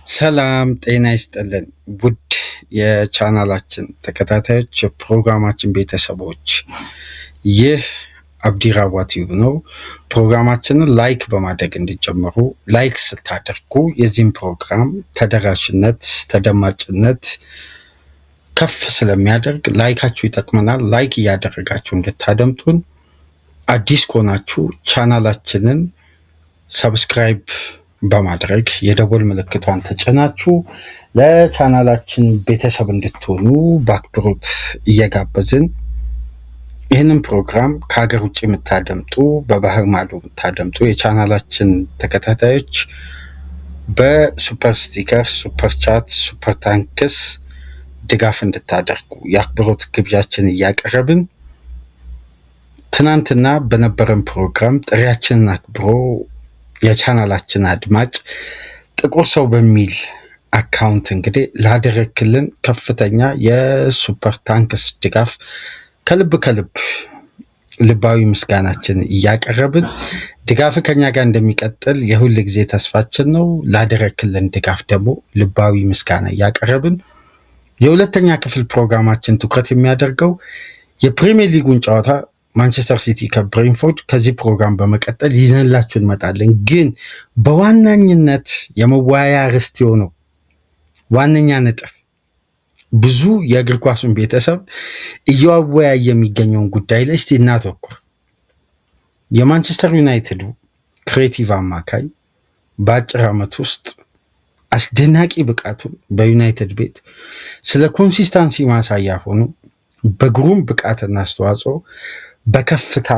ሰላም ጤና ይስጥልን ውድ የቻናላችን ተከታታዮች የፕሮግራማችን ቤተሰቦች፣ ይህ አብዲራዋ ቲዩብ ነው። ፕሮግራማችንን ላይክ በማድረግ እንዲጀምሩ፣ ላይክ ስታደርጉ የዚህም ፕሮግራም ተደራሽነት ተደማጭነት ከፍ ስለሚያደርግ ላይካችሁ ይጠቅመናል። ላይክ እያደረጋችሁ እንድታደምጡን፣ አዲስ ከሆናችሁ ቻናላችንን ሰብስክራይብ በማድረግ የደወል ምልክቷን ተጭናችሁ ለቻናላችን ቤተሰብ እንድትሆኑ በአክብሮት እየጋበዝን ይህንን ፕሮግራም ከሀገር ውጭ የምታደምጡ በባህር ማዶ የምታደምጡ የቻናላችን ተከታታዮች በሱፐር ስቲከር፣ ሱፐር ቻት፣ ሱፐር ታንክስ ድጋፍ እንድታደርጉ የአክብሮት ግብዣችን እያቀረብን ትናንትና በነበረን ፕሮግራም ጥሪያችንን አክብሮ የቻናላችን አድማጭ ጥቁር ሰው በሚል አካውንት እንግዲህ ላደረክልን ከፍተኛ የሱፐር ታንክስ ድጋፍ ከልብ ልባዊ ምስጋናችን እያቀረብን ድጋፍ ከኛ ጋር እንደሚቀጥል የሁል ጊዜ ተስፋችን ነው። ላደረክልን ድጋፍ ደግሞ ልባዊ ምስጋና እያቀረብን የሁለተኛ ክፍል ፕሮግራማችን ትኩረት የሚያደርገው የፕሪሚየር ሊጉን ጨዋታ ማንቸስተር ሲቲ ከብሬንፎርድ ከዚህ ፕሮግራም በመቀጠል ይዘንላችሁ እንመጣለን። ግን በዋናኝነት የመወያያ ርዕስ የሆነው ዋነኛ ነጥብ ብዙ የእግር ኳሱን ቤተሰብ እያወያየ የሚገኘውን ጉዳይ ላይ እስቲ እናተኩር። የማንቸስተር ዩናይትዱ ክሬቲቭ አማካይ በአጭር ዓመት ውስጥ አስደናቂ ብቃቱን በዩናይትድ ቤት ስለ ኮንሲስታንሲ ማሳያ ሆኖ በግሩም ብቃትና አስተዋጽኦ በከፍታ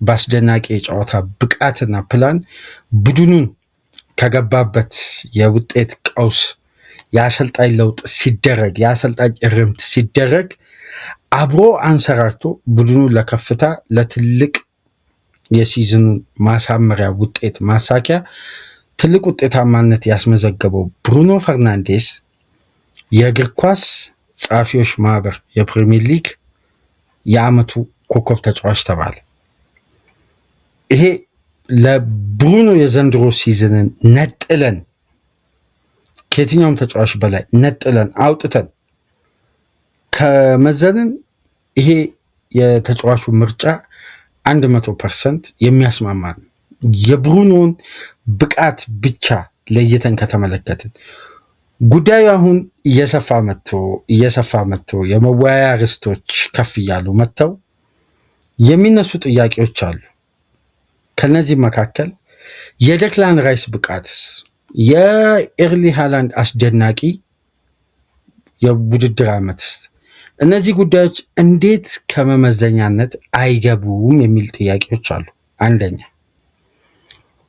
በአስደናቂ የጨዋታ ብቃትና ፕላን ቡድኑን ከገባበት የውጤት ቀውስ የአሰልጣኝ ለውጥ ሲደረግ የአሰልጣኝ እርምት ሲደረግ አብሮ አንሰራርቶ ቡድኑን ለከፍታ ለትልቅ የሲዝኑ ማሳመሪያ ውጤት ማሳኪያ ትልቅ ውጤታማነት ያስመዘገበው ብሩኖ ፈርናንዴስ የእግር ኳስ ጸሐፊዎች ማህበር የፕሪሚየር ሊግ የዓመቱ ኮከብ ተጫዋች ተባለ። ይሄ ለብሩኖ የዘንድሮ ሲዝንን ነጥለን ከየትኛውም ተጫዋች በላይ ነጥለን አውጥተን ከመዘንን ይሄ የተጫዋቹ ምርጫ 100% የሚያስማማ ነው። የብሩኖን ብቃት ብቻ ለይተን ከተመለከትን ጉዳዩ አሁን እየሰፋ መጥቶ የመወያያ ርዕሶች ከፍ እያሉ መጥተው የሚነሱ ጥያቄዎች አሉ። ከነዚህ መካከል የዴክላን ራይስ ብቃትስ፣ የኤርሊ ሃላንድ አስደናቂ የውድድር ዓመትስ፣ እነዚህ ጉዳዮች እንዴት ከመመዘኛነት አይገቡም የሚል ጥያቄዎች አሉ። አንደኛ።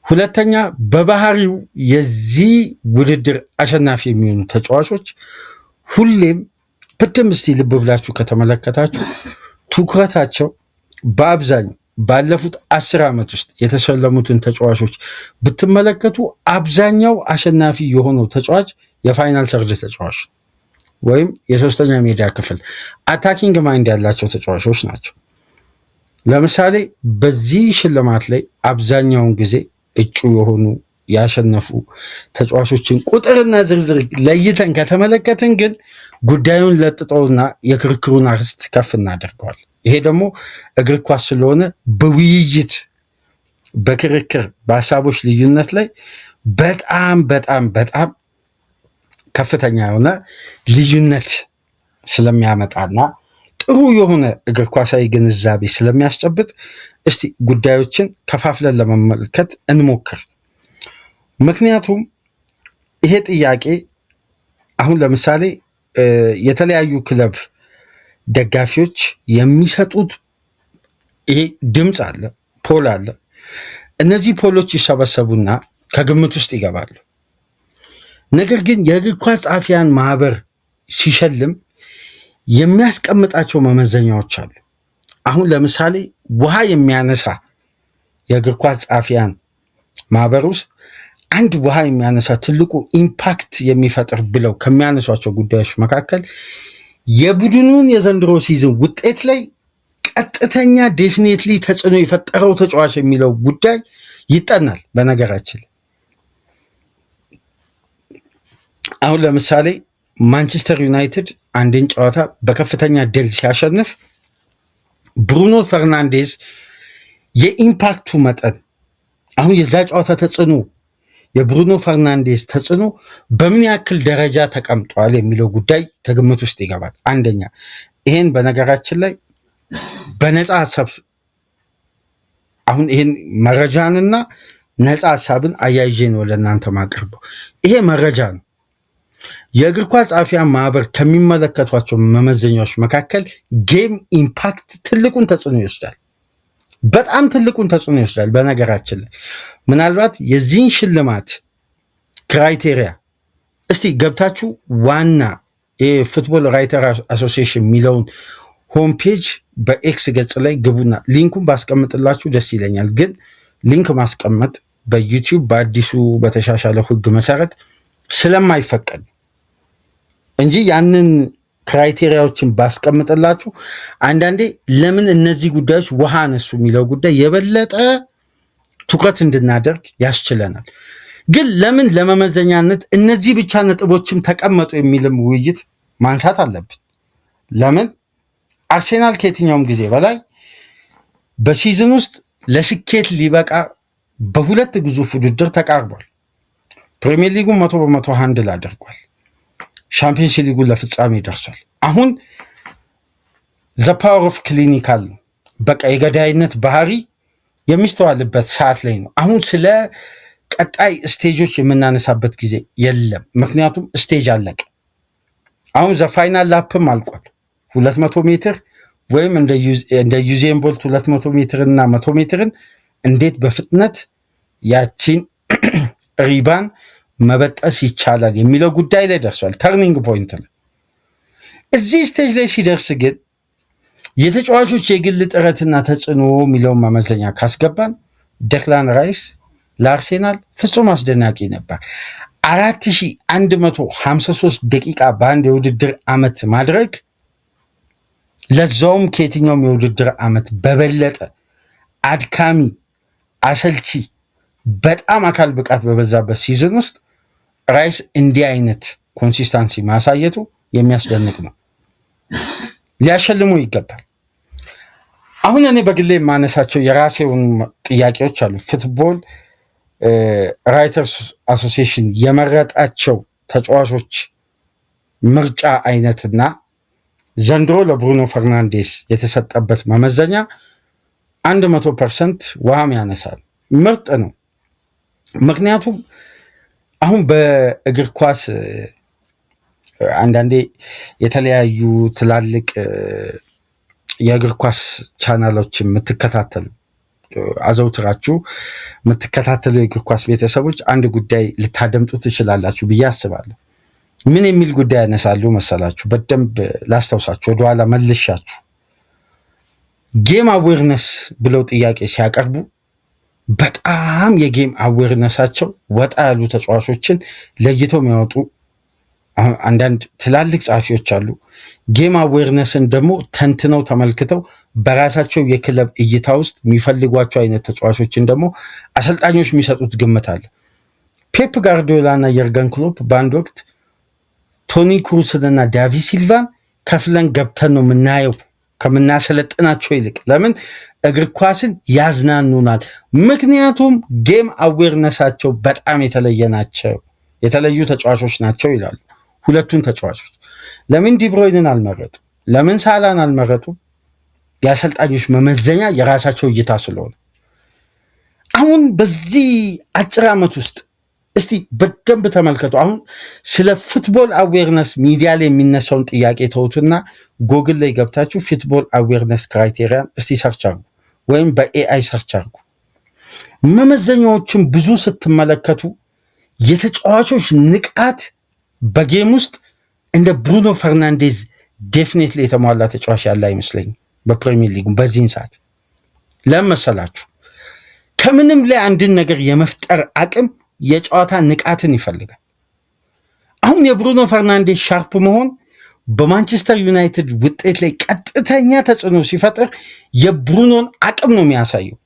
ሁለተኛ፣ በባህሪው የዚህ ውድድር አሸናፊ የሚሆኑ ተጫዋቾች ሁሌም በደንብ እስቲ ልብ ብላችሁ ከተመለከታችሁ ትኩረታቸው በአብዛኛው ባለፉት 10 ዓመት ውስጥ የተሸለሙትን ተጫዋቾች ብትመለከቱ አብዛኛው አሸናፊ የሆነው ተጫዋች የፋይናል ሰርድ ተጫዋች ወይም የሶስተኛ ሜዳ ክፍል አታኪንግ ማይንድ ያላቸው ተጫዋቾች ናቸው። ለምሳሌ በዚህ ሽልማት ላይ አብዛኛውን ጊዜ እጩ የሆኑ ያሸነፉ ተጫዋቾችን ቁጥርና ዝርዝር ለይተን ከተመለከትን ግን ጉዳዩን ለጥጠውና የክርክሩን አርዕስት ከፍ እናደርገዋል። ይሄ ደግሞ እግር ኳስ ስለሆነ በውይይት በክርክር በሀሳቦች ልዩነት ላይ በጣም ከፍተኛ የሆነ ልዩነት ስለሚያመጣና ጥሩ የሆነ እግር ኳሳዊ ግንዛቤ ስለሚያስጨብጥ እስቲ ጉዳዮችን ከፋፍለን ለመመልከት እንሞክር። ምክንያቱም ይሄ ጥያቄ አሁን ለምሳሌ የተለያዩ ክለብ ደጋፊዎች የሚሰጡት ይሄ ድምፅ አለ፣ ፖል አለ። እነዚህ ፖሎች ይሰበሰቡና ከግምት ውስጥ ይገባሉ። ነገር ግን የእግር ኳስ ጸሐፊያን ማህበር ሲሸልም የሚያስቀምጣቸው መመዘኛዎች አሉ። አሁን ለምሳሌ ውሃ የሚያነሳ የእግር ኳስ ጸሐፊያን ማህበር ውስጥ አንድ ውሃ የሚያነሳ ትልቁ ኢምፓክት የሚፈጥር ብለው ከሚያነሷቸው ጉዳዮች መካከል የቡድኑን የዘንድሮ ሲዝን ውጤት ላይ ቀጥተኛ ዴፊኒትሊ ተጽዕኖ የፈጠረው ተጫዋች የሚለው ጉዳይ ይጠናል። በነገራችን አሁን ለምሳሌ ማንቸስተር ዩናይትድ አንድን ጨዋታ በከፍተኛ ድል ሲያሸንፍ ብሩኖ ፈርናንዴዝ የኢምፓክቱ መጠን አሁን የዛ ጨዋታ ተጽዕኖ የብሩኖ ፈርናንዴዝ ተጽዕኖ በምን ያክል ደረጃ ተቀምጧል የሚለው ጉዳይ ከግምት ውስጥ ይገባል። አንደኛ ይሄን በነገራችን ላይ በነፃ ሀሳብ አሁን ይሄን መረጃንና ነፃ ሀሳብን አያይዤ ነው ለእናንተ ማቀርበው። ይሄ መረጃ ነው። የእግር ኳስ ጸሐፊያን ማህበር ከሚመለከቷቸው መመዘኛዎች መካከል ጌም ኢምፓክት ትልቁን ተጽዕኖ ይወስዳል። በጣም ትልቁን ተጽዕኖ ይወስዳል። በነገራችን ላይ ምናልባት የዚህን ሽልማት ክራይቴሪያ እስቲ ገብታችሁ ዋና የፉትቦል ራይተር አሶሲዬሽን የሚለውን ሆም ፔጅ በኤክስ ገጽ ላይ ግቡና ሊንኩን ባስቀምጥላችሁ ደስ ይለኛል። ግን ሊንክ ማስቀመጥ በዩቲዩብ በአዲሱ በተሻሻለው ሕግ መሰረት ስለማይፈቀድ እንጂ ያንን ክራይቴሪያዎችን ባስቀምጥላችሁ አንዳንዴ ለምን እነዚህ ጉዳዮች ውሃ አነሱ የሚለው ጉዳይ የበለጠ ትኩረት እንድናደርግ ያስችለናል። ግን ለምን ለመመዘኛነት እነዚህ ብቻ ነጥቦችም ተቀመጡ የሚልም ውይይት ማንሳት አለብን። ለምን አርሴናል ከየትኛውም ጊዜ በላይ በሲዝን ውስጥ ለስኬት ሊበቃ በሁለት ግዙፍ ውድድር ተቃርቧል። ፕሪሚየር ሊጉን 100% ሃንድል አድርጓል። ሻምፒዮንስ ሊጉን ለፍጻሜ ደርሷል። አሁን ዘ ፓወር ኦፍ ክሊኒካል ነው። በቃ የገዳይነት ባህሪ የሚስተዋልበት ሰዓት ላይ ነው። አሁን ስለ ቀጣይ ስቴጆች የምናነሳበት ጊዜ የለም። ምክንያቱም ስቴጅ አለቀ። አሁን ዘ ፋይናል ላፕም አልቋል። 200 ሜትር ወይም እንደ ዩዜን ቦልት 200 ሜትር እና 100 ሜትርን እንዴት በፍጥነት ያቺን ሪባን መበጠስ ይቻላል የሚለው ጉዳይ ላይ ደርሷል። ተርኒንግ ፖይንት ላይ እዚህ ስቴጅ ላይ ሲደርስ ግን የተጫዋቾች የግል ጥረትና ተጽዕኖ የሚለውን መመዘኛ ካስገባን ደክላን ራይስ ለአርሴናል ፍጹም አስደናቂ ነበር። 4153 ደቂቃ በአንድ የውድድር ዓመት ማድረግ ለዛውም ከየትኛውም የውድድር ዓመት በበለጠ አድካሚ፣ አሰልቺ፣ በጣም አካል ብቃት በበዛበት ሲዝን ውስጥ ራይስ እንዲህ አይነት ኮንሲስታንሲ ማሳየቱ የሚያስደንቅ ነው። ሊያሸልሙ ይገባል። አሁን እኔ በግሌ የማነሳቸው የራሴውን ጥያቄዎች አሉ። ፉትቦል ራይተርስ አሶሲዬሽን የመረጣቸው ተጫዋቾች ምርጫ አይነትና ዘንድሮ ለብሩኖ ፈርናንዴስ የተሰጠበት መመዘኛ 100% ውሃም ያነሳል። ምርጥ ነው። ምክንያቱም አሁን በእግር ኳስ አንዳንዴ የተለያዩ ትላልቅ የእግር ኳስ ቻናሎች የምትከታተሉ አዘውትራችሁ የምትከታተሉ የእግር ኳስ ቤተሰቦች አንድ ጉዳይ ልታደምጡ ትችላላችሁ ብዬ አስባለሁ። ምን የሚል ጉዳይ ያነሳሉ መሰላችሁ? በደንብ ላስታውሳችሁ፣ ወደኋላ መልሻችሁ። ጌም አዌርነስ ብለው ጥያቄ ሲያቀርቡ በጣም የጌም አዌርነሳቸው ወጣ ያሉ ተጫዋቾችን ለይተው የሚያወጡ አንዳንድ ትላልቅ ጸሐፊዎች አሉ። ጌም አዌርነስን ደግሞ ተንትነው ተመልክተው በራሳቸው የክለብ እይታ ውስጥ የሚፈልጓቸው አይነት ተጫዋቾችን ደግሞ አሰልጣኞች የሚሰጡት ግምት አለ። ፔፕ ጋርዲዮላ እና የርገን ክሎፕ በአንድ ወቅት ቶኒ ክሩስንና ዳቪ ሲልቫን ከፍለን ገብተን ነው የምናየው ከምናሰለጥናቸው ይልቅ። ለምን? እግር ኳስን ያዝናኑናል። ምክንያቱም ጌም አዌርነሳቸው በጣም የተለዩ ተጫዋቾች ናቸው ይላሉ። ሁለቱን ተጫዋቾች ለምን ዲብሮይንን አልመረጡ? ለምን ሳላን አልመረጡ? የአሰልጣኞች መመዘኛ የራሳቸው እይታ ስለሆነ አሁን በዚህ አጭር ዓመት ውስጥ እስቲ በደንብ ተመልከቱ። አሁን ስለ ፉትቦል አዌርነስ ሚዲያ ላይ የሚነሳውን ጥያቄ ተውቱና ጎግል ላይ ገብታችሁ ፉትቦል አዌርነስ ክራይቴሪያን እስቲ ሰርች አርጉ፣ ወይም በኤአይ ሰርች አርጉ። መመዘኛዎችን ብዙ ስትመለከቱ የተጫዋቾች ንቃት በጌም ውስጥ እንደ ብሩኖ ፈርናንዴዝ ዴፊኔትሊ የተሟላ ተጫዋች ያለ አይመስለኝም በፕሪሚየር ሊጉ በዚህን ሰዓት። ለምን መሰላችሁ? ከምንም ላይ አንድን ነገር የመፍጠር አቅም የጨዋታ ንቃትን ይፈልጋል። አሁን የብሩኖ ፈርናንዴዝ ሻርፕ መሆን በማንቸስተር ዩናይትድ ውጤት ላይ ቀጥተኛ ተጽዕኖ ሲፈጥር የብሩኖን አቅም ነው የሚያሳየው።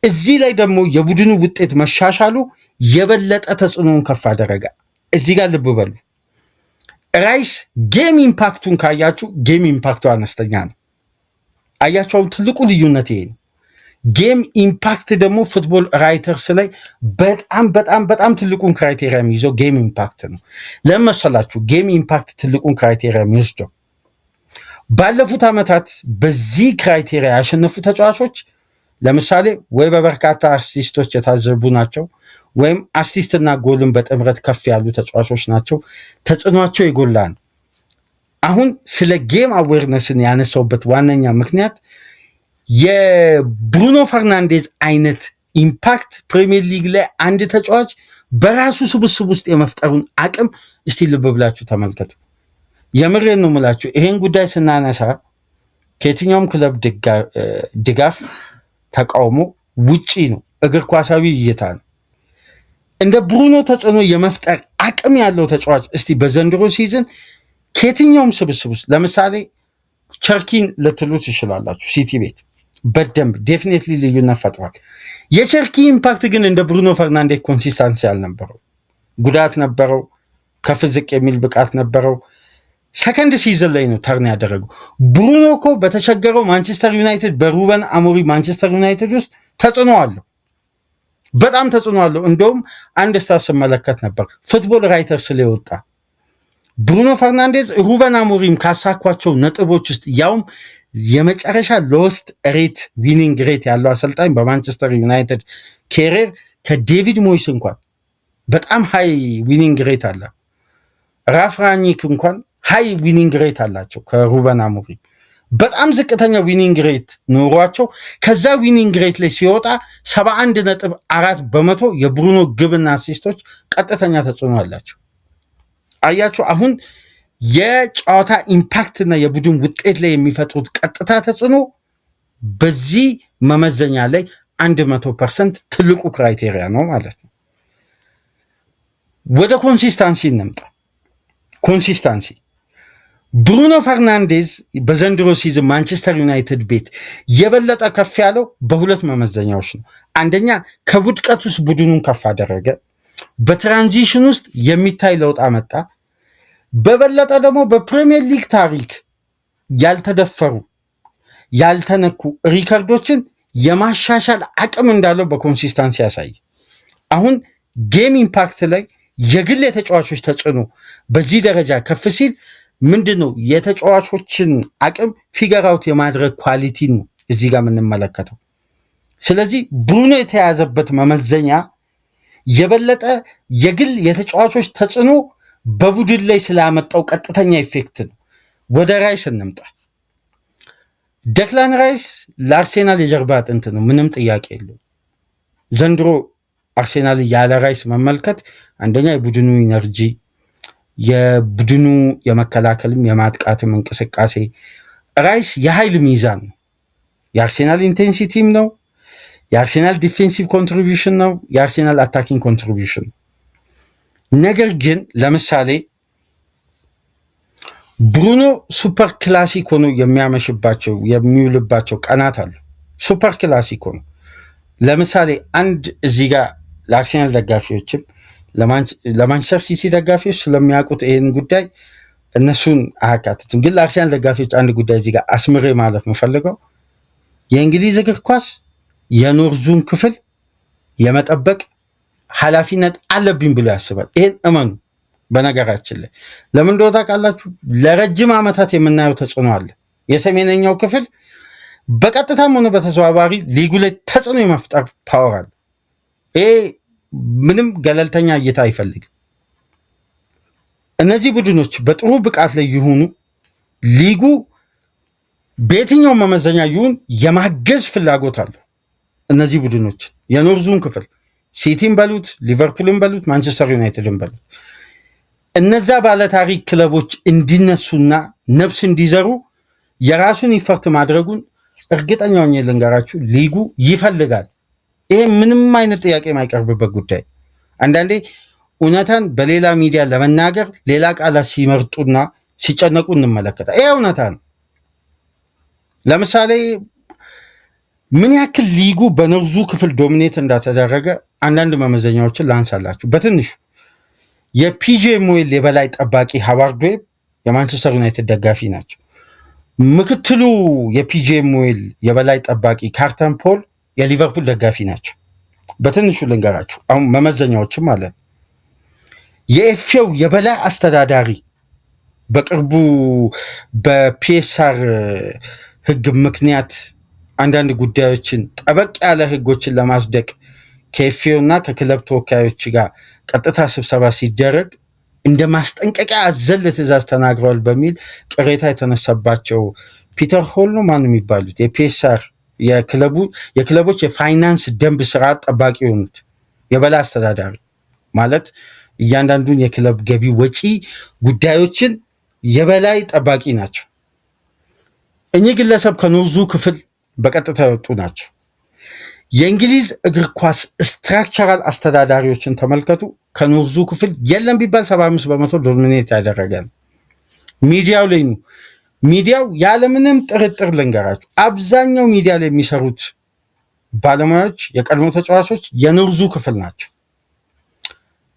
እዚህ ላይ ደግሞ የቡድኑ ውጤት መሻሻሉ የበለጠ ተጽዕኖውን ከፍ አደረገ። እዚህ ጋር ልብ በሉ። ራይስ ጌም ኢምፓክቱን ካያችሁ ጌም ኢምፓክቱ አነስተኛ ነው። አያቸውም። ትልቁ ልዩነት ይሄ ነው። ጌም ኢምፓክት ደግሞ ፉትቦል ራይተርስ ላይ በጣም በጣም በጣም ትልቁን ክራይቴሪያ የሚይዘው ጌም ኢምፓክት ነው። ለምን መሰላችሁ? ጌም ኢምፓክት ትልቁን ክራይቴሪያ የሚወስደው ባለፉት ዓመታት በዚህ ክራይቴሪያ ያሸነፉ ተጫዋቾች ለምሳሌ ወይ በበርካታ አሲስቶች የታዘቡ ናቸው፣ ወይም አሲስትና ጎልን በጥምረት ከፍ ያሉ ተጫዋቾች ናቸው። ተጽዕኗቸው የጎላ ነው። አሁን ስለ ጌም አዌርነስን ያነሳውበት ዋነኛ ምክንያት የብሩኖ ፈርናንዴዝ አይነት ኢምፓክት ፕሪሚየር ሊግ ላይ አንድ ተጫዋች በራሱ ስብስብ ውስጥ የመፍጠሩን አቅም እስቲ ልብ ብላችሁ ተመልከቱ። የምሬን ነው የምላችሁ። ይሄን ጉዳይ ስናነሳ ከየትኛውም ክለብ ድጋፍ ተቃውሞ ውጪ ነው፣ እግር ኳሳዊ እይታ ነው። እንደ ብሩኖ ተጽዕኖ የመፍጠር አቅም ያለው ተጫዋች እስቲ በዘንድሮ ሲዝን ከየትኛውም ስብስብ ውስጥ ለምሳሌ ቸርኪን ልትሉት ይችላላችሁ። ሲቲ ቤት በደንብ ዴፊኔትሊ ልዩነት ፈጥሯል። የቸርኪ ኢምፓክት ግን እንደ ብሩኖ ፈርናንዴዝ ኮንሲስታንሲ አልነበረው። ጉዳት ነበረው፣ ከፍ ዝቅ የሚል ብቃት ነበረው። ሰከንድ ሲዝን ላይ ነው ተርን ያደረገው። ብሩኖ እኮ በተቸገረው ማንቸስተር ዩናይትድ በሩበን አሞሪም ማንቸስተር ዩናይትድ ውስጥ ተጽዕኖ አለው፣ በጣም ተጽዕኖ አለው። እንደውም አንድ ስታት ስመለከት ነበር ፉትቦል ራይተር ስለወጣ ብሩኖ ፈርናንዴዝ ሩበን አሞሪም ካሳኳቸው ነጥቦች ውስጥ ያውም የመጨረሻ ሎስት ሬት ዊኒንግ ሬት ያለው አሰልጣኝ በማንቸስተር ዩናይትድ ኬሪር ከዴቪድ ሞይስ እንኳን በጣም ሃይ ዊኒንግ ሬት አለ። ራፍ ራኒክ እንኳን ሃይ ዊኒንግ ሬት አላቸው። ከሩበን አሞሪም በጣም ዝቅተኛ ዊኒንግ ሬት ኖሯቸው ከዛ ዊኒንግ ሬት ላይ ሲወጣ 71.4% የብሩኖ ግብና አሲስቶች ቀጥተኛ ተጽዕኖ አላቸው። አያችሁ፣ አሁን የጨዋታ ኢምፓክት እና የቡድን ውጤት ላይ የሚፈጥሩት ቀጥታ ተጽዕኖ በዚህ መመዘኛ ላይ 100% ትልቁ ክራይቴሪያ ነው ማለት ነው። ወደ ኮንሲስታንሲ እንምጣ። ኮንሲስታንሲ ብሩኖ ፈርናንዴዝ በዘንድሮ ሲዝን ማንቸስተር ዩናይትድ ቤት የበለጠ ከፍ ያለው በሁለት መመዘኛዎች ነው። አንደኛ ከውድቀት ውስጥ ቡድኑን ከፍ አደረገ፣ በትራንዚሽን ውስጥ የሚታይ ለውጥ አመጣ። በበለጠ ደግሞ በፕሪሚየር ሊግ ታሪክ ያልተደፈሩ ያልተነኩ ሪከርዶችን የማሻሻል አቅም እንዳለው በኮንሲስታንሲ ያሳይ። አሁን ጌም ኢምፓክት ላይ የግል የተጫዋቾች ተጽዕኖ በዚህ ደረጃ ከፍ ሲል ምንድን ነው የተጫዋቾችን አቅም ፊገር አውት የማድረግ ኳሊቲ ነው እዚህ ጋር የምንመለከተው። ስለዚህ ብሩኖ የተያዘበት መመዘኛ የበለጠ የግል የተጫዋቾች ተጽዕኖ በቡድን ላይ ስላመጣው ቀጥተኛ ኢፌክት ነው። ወደ ራይስ እንምጣ። ደክላን ራይስ ለአርሴናል የጀርባ አጥንት ነው፣ ምንም ጥያቄ የለው። ዘንድሮ አርሴናል ያለ ራይስ መመልከት አንደኛ የቡድኑ ኢነርጂ፣ የቡድኑ የመከላከልም የማጥቃትም እንቅስቃሴ ራይስ የኃይል ሚዛን ነው። የአርሴናል ኢንቴንሲቲም ነው፣ የአርሴናል ዲፌንሲቭ ኮንትሪቢሽን ነው፣ የአርሴናል አታኪንግ ኮንትሪቢሽን ነው። ነገር ግን ለምሳሌ ብሩኖ ሱፐር ክላሲክ ሆኖ የሚያመሽባቸው የሚውልባቸው ቀናት አሉ። ሱፐር ክላሲክ ሆኖ ለምሳሌ አንድ እዚህ ጋር ለአርሴናል ደጋፊዎችም ለማንቸስተር ሲቲ ደጋፊዎች ስለሚያውቁት ይህን ጉዳይ እነሱን አያካትትም። ግን ለአርሴናል ደጋፊዎች አንድ ጉዳይ እዚህ ጋር አስምሬ ማለት የምፈልገው የእንግሊዝ እግር ኳስ የኖርዙን ክፍል የመጠበቅ ኃላፊነት አለብኝ ብሎ ያስባል። ይሄን እመኑ። በነገራችን ላይ ለምን እንደሆነ ታውቃላችሁ? ለረጅም ዓመታት የምናየው ተጽዕኖ አለ። የሰሜነኛው ክፍል በቀጥታም ሆነ በተዘዋዋሪ ሊጉ ላይ ተጽዕኖ የመፍጠር ፓወር አለ። ይሄ ምንም ገለልተኛ እይታ አይፈልግም። እነዚህ ቡድኖች በጥሩ ብቃት ላይ ይሁኑ፣ ሊጉ በየትኛው መመዘኛ ይሁን የማገዝ ፍላጎት አለው። እነዚህ ቡድኖች የኖርዙን ክፍል ሲቲን በሉት፣ ሊቨርፑልን በሉት፣ ማንቸስተር ዩናይትድን በሉት እነዛ ባለታሪክ ክለቦች እንዲነሱና ነፍስ እንዲዘሩ የራሱን ይፈርት ማድረጉን እርግጠኛ ሆኜ ልንገራችሁ ሊጉ ይፈልጋል። ይሄ ምንም አይነት ጥያቄ የማይቀርብበት ጉዳይ። አንዳንዴ እውነታን በሌላ ሚዲያ ለመናገር ሌላ ቃላት ሲመርጡና ሲጨነቁ እንመለከታል። ይሄ እውነታ ነው። ለምሳሌ ምን ያክል ሊጉ በኖርዙ ክፍል ዶሚኔት እንዳተደረገ አንዳንድ መመዘኛዎችን ላንሳላችሁ። በትንሹ የፒጄ ሞይል የበላይ ጠባቂ ሃዋርድ ዌብ የማንቸስተር ዩናይትድ ደጋፊ ናቸው። ምክትሉ የፒጄ ሞይል የበላይ ጠባቂ ካርተን ፖል የሊቨርፑል ደጋፊ ናቸው። በትንሹ ልንገራችሁ አሁን መመዘኛዎችም ማለት ነው። የኤፍኤው የበላይ አስተዳዳሪ በቅርቡ በፒኤስአር ህግ ምክንያት አንዳንድ ጉዳዮችን ጠበቅ ያለ ህጎችን ለማስደቅ ከኤፍኤው እና ከክለብ ተወካዮች ጋር ቀጥታ ስብሰባ ሲደረግ እንደ ማስጠንቀቂያ አዘል ትዕዛዝ ተናግረዋል በሚል ቅሬታ የተነሳባቸው ፒተር ሆል ነው ማን የሚባሉት የፒኤስአር የክለቦች የፋይናንስ ደንብ ስርዓት ጠባቂ የሆኑት የበላይ አስተዳዳሪ ማለት እያንዳንዱን የክለብ ገቢ ወጪ ጉዳዮችን የበላይ ጠባቂ ናቸው። እኚህ ግለሰብ ከኖርዙ ክፍል በቀጥታ የወጡ ናቸው። የእንግሊዝ እግር ኳስ ስትራክቸራል አስተዳዳሪዎችን ተመልከቱ። ከኖርዙ ክፍል የለም ቢባል 75% ዶሚኔት ያደረገ ነው። ሚዲያው ላይ ነው። ሚዲያው ያለምንም ጥርጥር ልንገራችሁ አብዛኛው ሚዲያ ላይ የሚሰሩት ባለሙያዎች የቀድሞ ተጫዋቾች የኖርዙ ክፍል ናቸው።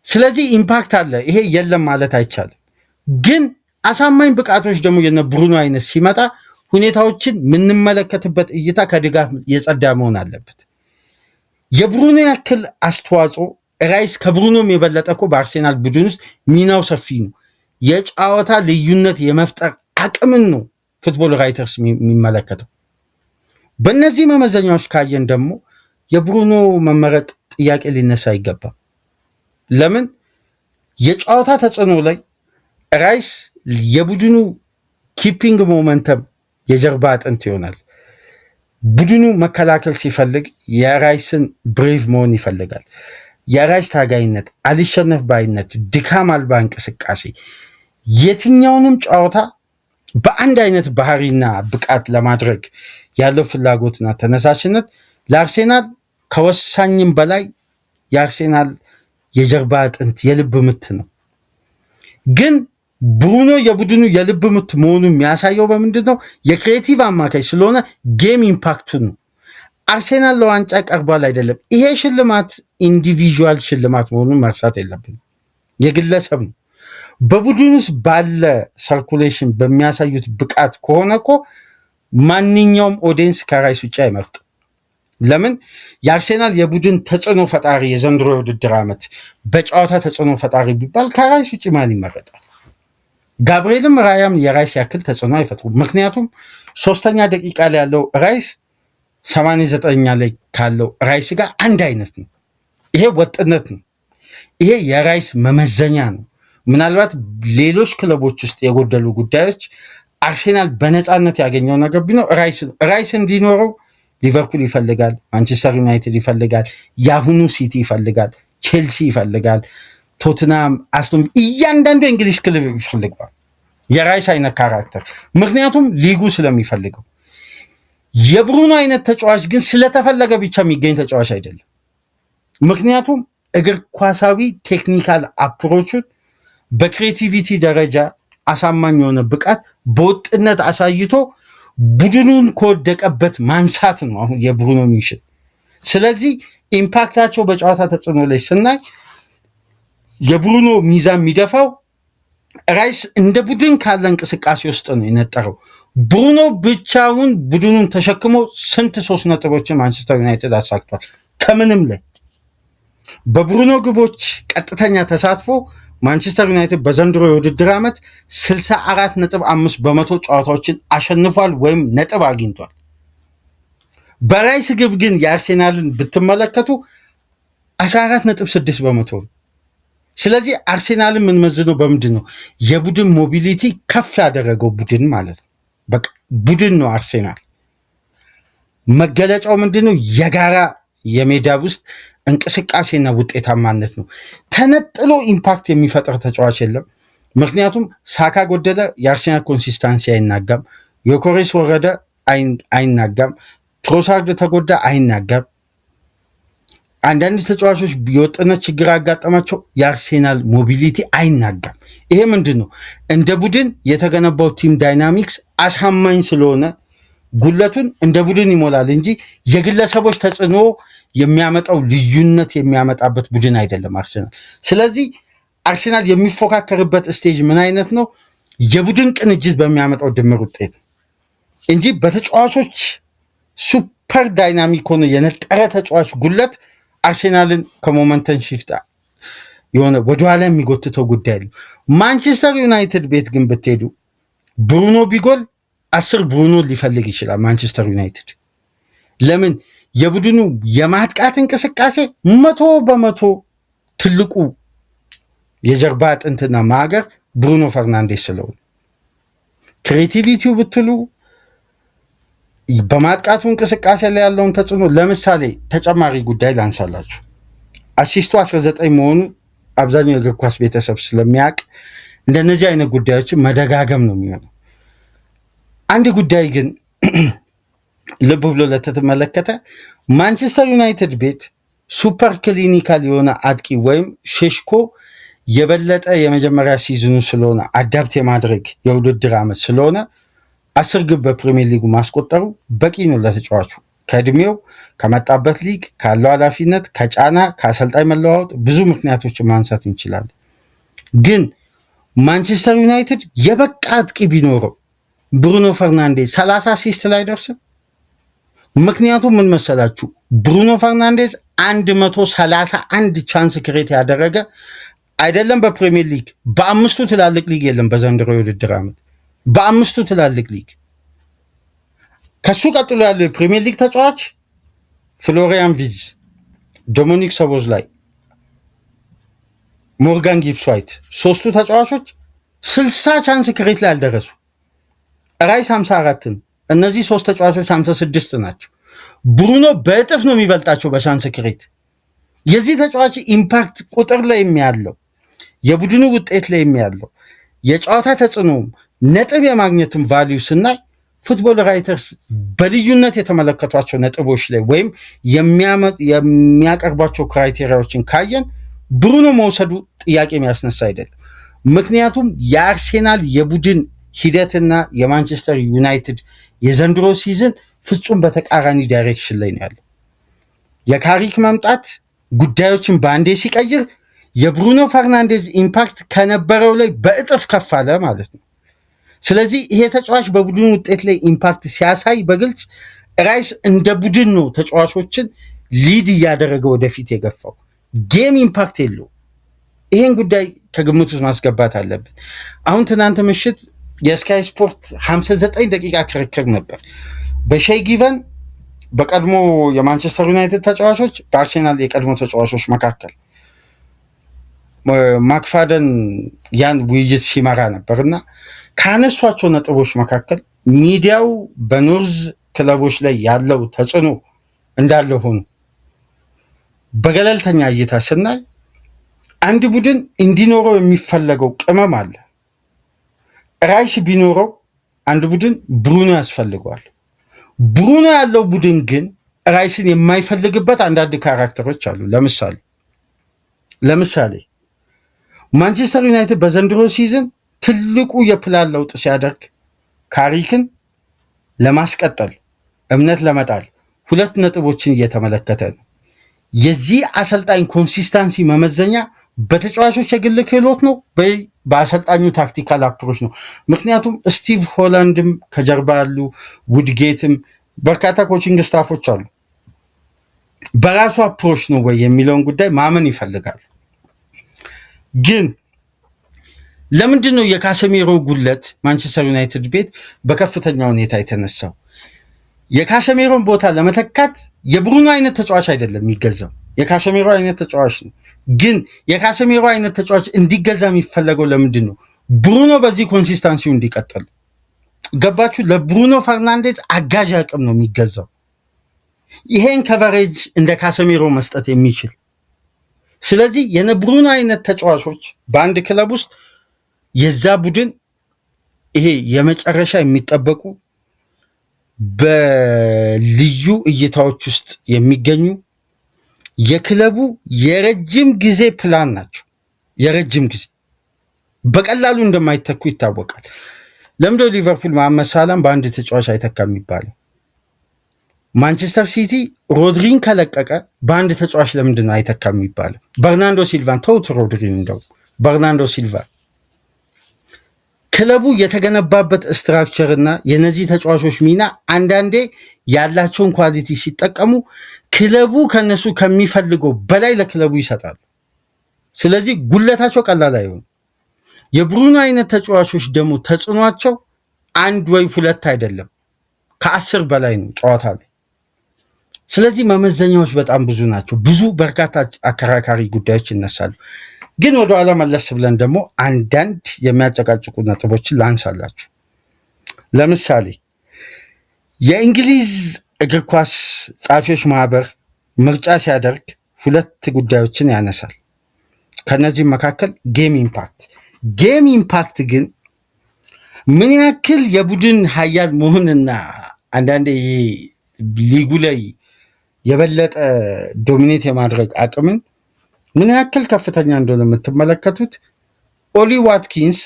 ስለዚህ ኢምፓክት አለ። ይሄ የለም ማለት አይቻልም። ግን አሳማኝ ብቃቶች ደግሞ የነ ብሩኖ አይነት ሲመጣ ሁኔታዎችን የምንመለከትበት እይታ ከድጋፍ የጸዳ መሆን አለበት። የብሩኖ ያክል አስተዋጽኦ ራይስ ከብሩኖም የበለጠ እኮ በአርሴናል ቡድን ውስጥ ሚናው ሰፊ ነው። የጨዋታ ልዩነት የመፍጠር አቅምን ነው ፉትቦል ራይተርስ የሚመለከተው። በእነዚህ መመዘኛዎች ካየን ደግሞ የብሩኖ መመረጥ ጥያቄ ሊነሳ አይገባም። ለምን? የጨዋታ ተጽዕኖ ላይ ራይስ የቡድኑ ኪፒንግ ሞመንተም የጀርባ አጥንት ይሆናል። ቡድኑ መከላከል ሲፈልግ የራይስን ብሬቭ መሆን ይፈልጋል። የራይስ ታጋይነት፣ አልሸነፍ ባይነት፣ ድካም አልባ እንቅስቃሴ የትኛውንም ጨዋታ በአንድ አይነት ባህሪና ብቃት ለማድረግ ያለው ፍላጎትና ተነሳሽነት ለአርሴናል ከወሳኝም በላይ የአርሴናል የጀርባ አጥንት የልብ ምት ነው። ግን ብሩኖ የቡድኑ የልብ ምት መሆኑን የሚያሳየው በምንድን ነው? የክሬቲቭ አማካይ ስለሆነ ጌም ኢምፓክቱን ነው። አርሴናል ለዋንጫ ቀርቧል አይደለም። ይሄ ሽልማት ኢንዲቪዥዋል ሽልማት መሆኑን መርሳት የለብንም። የግለሰብ ነው። በቡድን ውስጥ ባለ ሰርኩሌሽን በሚያሳዩት ብቃት ከሆነ እኮ ማንኛውም ኦዲየንስ ከራይስ ውጭ አይመርጥ። ለምን? የአርሴናል የቡድን ተጽዕኖ ፈጣሪ የዘንድሮ የውድድር ዓመት በጨዋታ ተጽዕኖ ፈጣሪ ቢባል ከራይስ ውጭ ማን ይመረጣል? ጋብርኤልም ራያም የራይስ ያክል ተጽዕኖ አይፈጥሩም። ምክንያቱም 3ኛ ደቂቃ ላይ ያለው ራይስ 89ኛ ላይ ካለው ራይስ ጋር አንድ አይነት ነው። ይሄ ወጥነት ነው። ይሄ የራይስ መመዘኛ ነው። ምናልባት ሌሎች ክለቦች ውስጥ የጎደሉ ጉዳዮች አርሴናል በነፃነት ያገኘው ነገር ቢኖር ራይስ እንዲኖረው ሊቨርፑል ይፈልጋል፣ ማንቸስተር ዩናይትድ ይፈልጋል፣ የአሁኑ ሲቲ ይፈልጋል፣ ቼልሲ ይፈልጋል፣ ቶትናም፣ አስቶን እያንዳንዱ የእንግሊዝ ክለብ ይፈልገዋል የራይስ አይነት ካራክተር። ምክንያቱም ሊጉ ስለሚፈልገው። የብሩኖ አይነት ተጫዋች ግን ስለተፈለገ ብቻ የሚገኝ ተጫዋች አይደለም። ምክንያቱም እግር ኳሳዊ ቴክኒካል አፕሮቹን በክሬቲቪቲ ደረጃ አሳማኝ የሆነ ብቃት በወጥነት አሳይቶ ቡድኑን ከወደቀበት ማንሳት ነው አሁን የብሩኖ ሚሽን። ስለዚህ ኢምፓክታቸው በጨዋታ ተጽዕኖ ላይ ስናይ የብሩኖ ሚዛን የሚደፋው ራይስ እንደ ቡድን ካለ እንቅስቃሴ ውስጥ ነው የነጠረው። ብሩኖ ብቻውን ቡድኑን ተሸክሞ ስንት 3 ነጥቦችን ማንቸስተር ዩናይትድ አሳክቷል። ከምንም ላይ በብሩኖ ግቦች ቀጥተኛ ተሳትፎ ማንቸስተር ዩናይትድ በዘንድሮ የውድድር ዓመት 64.5% ጨዋታዎችን አሸንፏል ወይም ነጥብ አግኝቷል። በራይስ ግብ ግን የአርሴናልን ብትመለከቱ 14.6% ነው። ስለዚህ አርሴናልን የምንመዝነው በምንድን ነው? የቡድን ሞቢሊቲ ከፍ ያደረገው ቡድን ማለት ነው። በቃ ቡድን ነው አርሴናል። መገለጫው ምንድን ነው? የጋራ የሜዳ ውስጥ እንቅስቃሴና ውጤታማነት ነው። ተነጥሎ ኢምፓክት የሚፈጥር ተጫዋች የለም። ምክንያቱም ሳካ ጎደለ የአርሴናል ኮንሲስታንሲ አይናጋም። ዮኬሬስ ወረደ አይናጋም። ትሮሳርድ ተጎዳ አይናጋም። አንዳንድ ተጫዋቾች የወጥነት ችግር አጋጠማቸው፣ የአርሴናል ሞቢሊቲ አይናጋም። ይሄ ምንድን ነው? እንደ ቡድን የተገነባው ቲም ዳይናሚክስ አሳማኝ ስለሆነ ጉለቱን እንደ ቡድን ይሞላል እንጂ የግለሰቦች ተጽዕኖ የሚያመጣው ልዩነት የሚያመጣበት ቡድን አይደለም አርሴናል። ስለዚህ አርሴናል የሚፎካከርበት ስቴጅ ምን አይነት ነው? የቡድን ቅንጅት በሚያመጣው ድምር ውጤት እንጂ በተጫዋቾች ሱፐር ዳይናሚክ ሆኖ የነጠረ ተጫዋች ጉለት አርሴናልን ከሞመንተም ሽፍት የሆነ ወደኋላ የሚጎትተው ጉዳይ ነው። ማንቸስተር ዩናይትድ ቤት ግን ብትሄዱ ብሩኖ ቢጎል 10 ብሩኖ ሊፈልግ ይችላል ማንቸስተር ዩናይትድ። ለምን? የቡድኑ የማጥቃት እንቅስቃሴ 100% ትልቁ የጀርባ አጥንትና ማገር ብሩኖ ፈርናንዴስ ስለሆነ ክሬቲቪቲው ብትሉ በማጥቃቱ እንቅስቃሴ ላይ ያለውን ተጽዕኖ፣ ለምሳሌ ተጨማሪ ጉዳይ ላንሳላችሁ። አሲስቱ 19 መሆኑ አብዛኛው የእግር ኳስ ቤተሰብ ስለሚያውቅ እንደነዚህ አይነት ጉዳዮችን መደጋገም ነው የሚሆነው። አንድ ጉዳይ ግን ልብ ብሎ ለተመለከተ ማንቸስተር ዩናይትድ ቤት ሱፐር ክሊኒካል የሆነ አጥቂ ወይም ሼሽኮ የበለጠ የመጀመሪያ ሲዝኑ ስለሆነ አዳፕት የማድረግ የውድድር ዓመት ስለሆነ 10 ግብ በፕሪሚየር ሊጉ ማስቆጠሩ በቂ ነው ለተጫዋቹ። ከእድሜው፣ ከመጣበት ሊግ፣ ካለው ኃላፊነት፣ ከጫና፣ ከአሰልጣኝ መለዋወጥ ብዙ ምክንያቶችን ማንሳት እንችላለን። ግን ማንቸስተር ዩናይትድ የበቃ አጥቂ ቢኖረው ብሩኖ ፈርናንዴዝ 30 አሲስት ላይ አይደርስም። ምክንያቱም ምን መሰላችሁ? ብሩኖ ፈርናንዴዝ 131 ቻንስ ክሬት ያደረገ አይደለም በፕሪሚየር ሊግ፣ በአምስቱ ትላልቅ ሊግ የለም በዘንድሮ የውድድር ዓመት በአምስቱ ትላልቅ ሊግ። ከሱ ቀጥሎ ያለው የፕሪሚየር ሊግ ተጫዋች ፍሎሪያን ቪርትዝ፣ ዶሚኒክ ሶቦስላይ፣ ሞርጋን ጊብስ ዋይት፣ ሶስቱ ተጫዋቾች 60 ቻንስ ክሬት ላይ አልደረሱ። ራይስ 54ን፣ እነዚህ ሶስት ተጫዋቾች 56 ናቸው። ብሩኖ በእጥፍ ነው የሚበልጣቸው በቻንስ ክሬት። የዚህ ተጫዋች ኢምፓክት ቁጥር ላይ የሚያለው የቡድኑ ውጤት ላይ የሚያለው የጨዋታ ተጽዕኖም ነጥብ የማግኘትም ቫሊዩ ስናይ ፉትቦል ራይተርስ በልዩነት የተመለከቷቸው ነጥቦች ላይ ወይም የሚያቀርቧቸው ክራይቴሪያዎችን ካየን ብሩኖ መውሰዱ ጥያቄ የሚያስነሳ አይደለም። ምክንያቱም የአርሴናል የቡድን ሂደትና የማንቸስተር ዩናይትድ የዘንድሮ ሲዝን ፍጹም በተቃራኒ ዳይሬክሽን ላይ ነው ያለው። የካሪክ መምጣት ጉዳዮችን በአንዴ ሲቀይር የብሩኖ ፈርናንዴዝ ኢምፓክት ከነበረው ላይ በእጥፍ ከፍ አለ ማለት ነው። ስለዚህ ይሄ ተጫዋች በቡድን ውጤት ላይ ኢምፓክት ሲያሳይ በግልጽ ራይስ እንደ ቡድን ነው ተጫዋቾችን ሊድ እያደረገ ወደፊት የገፋው። ጌም ኢምፓክት የለው። ይሄን ጉዳይ ከግምት ውስጥ ማስገባት አለብን። አሁን ትናንት ምሽት የስካይ ስፖርት 59 ደቂቃ ክርክር ነበር በሼይ ጊቨን በቀድሞ የማንቸስተር ዩናይትድ ተጫዋቾች በአርሴናል የቀድሞ ተጫዋቾች መካከል ማክፋደን ያን ውይይት ሲመራ ነበር እና ካነሷቸው ነጥቦች መካከል ሚዲያው በኖርዝ ክለቦች ላይ ያለው ተጽዕኖ እንዳለ ሆኖ በገለልተኛ እይታ ስናይ አንድ ቡድን እንዲኖረው የሚፈለገው ቅመም አለ። ራይስ ቢኖረው አንድ ቡድን ብሩኖ ያስፈልገዋል። ብሩኖ ያለው ቡድን ግን ራይስን የማይፈልግበት አንዳንድ ካራክተሮች አሉ። ለምሳሌ ማንቸስተር ዩናይትድ በዘንድሮ ሲዝን ትልቁ የፕላን ለውጥ ሲያደርግ ካሪክን ለማስቀጠል እምነት ለመጣል 2 ነጥቦችን እየተመለከተ ነው። የዚህ አሰልጣኝ ኮንሲስታንሲ መመዘኛ በተጫዋቾች የግል ክህሎት ነው በአሰልጣኙ ታክቲካል አፕሮች ነው። ምክንያቱም ስቲቭ ሆላንድም ከጀርባ ያሉ ውድጌትም በርካታ ኮቺንግ ስታፎች አሉ። በራሱ አፕሮች ነው ወይ የሚለውን ጉዳይ ማመን ይፈልጋል። ግን ለምንድን ነው የካሰሜሮ ጉለት ማንቸስተር ዩናይትድ ቤት በከፍተኛ ሁኔታ የተነሳው? የካሰሜሮን ቦታ ለመተካት የብሩኖ አይነት ተጫዋች አይደለም የሚገዛው፣ የካሰሜሮ አይነት ተጫዋች ነው። ግን የካሰሜሮ አይነት ተጫዋች እንዲገዛ የሚፈለገው ለምንድን ነው? ብሩኖ በዚህ ኮንሲስታንሲው እንዲቀጥል። ገባችሁ? ለብሩኖ ፈርናንዴዝ አጋዥ አቅም ነው የሚገዛው። ይሄን ከቨሬጅ እንደ ካሰሜሮ መስጠት የሚችል። ስለዚህ የብሩኖ አይነት ተጫዋቾች በአንድ ክለብ ውስጥ የዛ ቡድን ይሄ የመጨረሻ የሚጠበቁ በልዩ እይታዎች ውስጥ የሚገኙ የክለቡ የረጅም ጊዜ ፕላን ናቸው። የረጅም ጊዜ በቀላሉ እንደማይተኩ ይታወቃል። ለምንድነው ሊቨርፑል መሐመድ ሳላህን በአንድ ተጫዋች አይተካ የሚባለው? ማንቸስተር ሲቲ ሮድሪን ከለቀቀ በአንድ ተጫዋች ለምንድነው አይተካ የሚባለው? በርናንዶ ሲልቫን ተውት፣ ሮድሪን እንደው በርናንዶ ሲልቫ ክለቡ የተገነባበት ስትራክቸር እና የነዚህ ተጫዋቾች ሚና አንዳንዴ ያላቸውን ኳሊቲ ሲጠቀሙ ክለቡ ከነሱ ከሚፈልገው በላይ ለክለቡ ይሰጣሉ። ስለዚህ ጉለታቸው ቀላል አይሆንም። የብሩኖ አይነት ተጫዋቾች ደግሞ ተጽዕኗቸው አንድ ወይ ሁለት አይደለም፣ ከ10 በላይ ነው ጨዋታ ላይ። ስለዚህ መመዘኛዎች በጣም ብዙ ናቸው። በርካታ አከራካሪ ጉዳዮች ይነሳሉ። ግን ወደ ኋላ መለስ ብለን ደግሞ አንዳንድ የሚያጨቃጭቁ ነጥቦችን ላንሳላችሁ። ለምሳሌ የእንግሊዝ እግር ኳስ ጸሐፊዎች ማህበር ምርጫ ሲያደርግ 2 ጉዳዮችን ያነሳል። ከነዚህም መካከል ጌም ኢምፓክት ግን ምን ያክል የቡድን ሀያል መሆንና አንዳንዴ ሊጉ ላይ የበለጠ ዶሚኔት የማድረግ አቅምን ምን ያክል ከፍተኛ እንደሆነ የምትመለከቱት ኦሊ ዋትኪንስ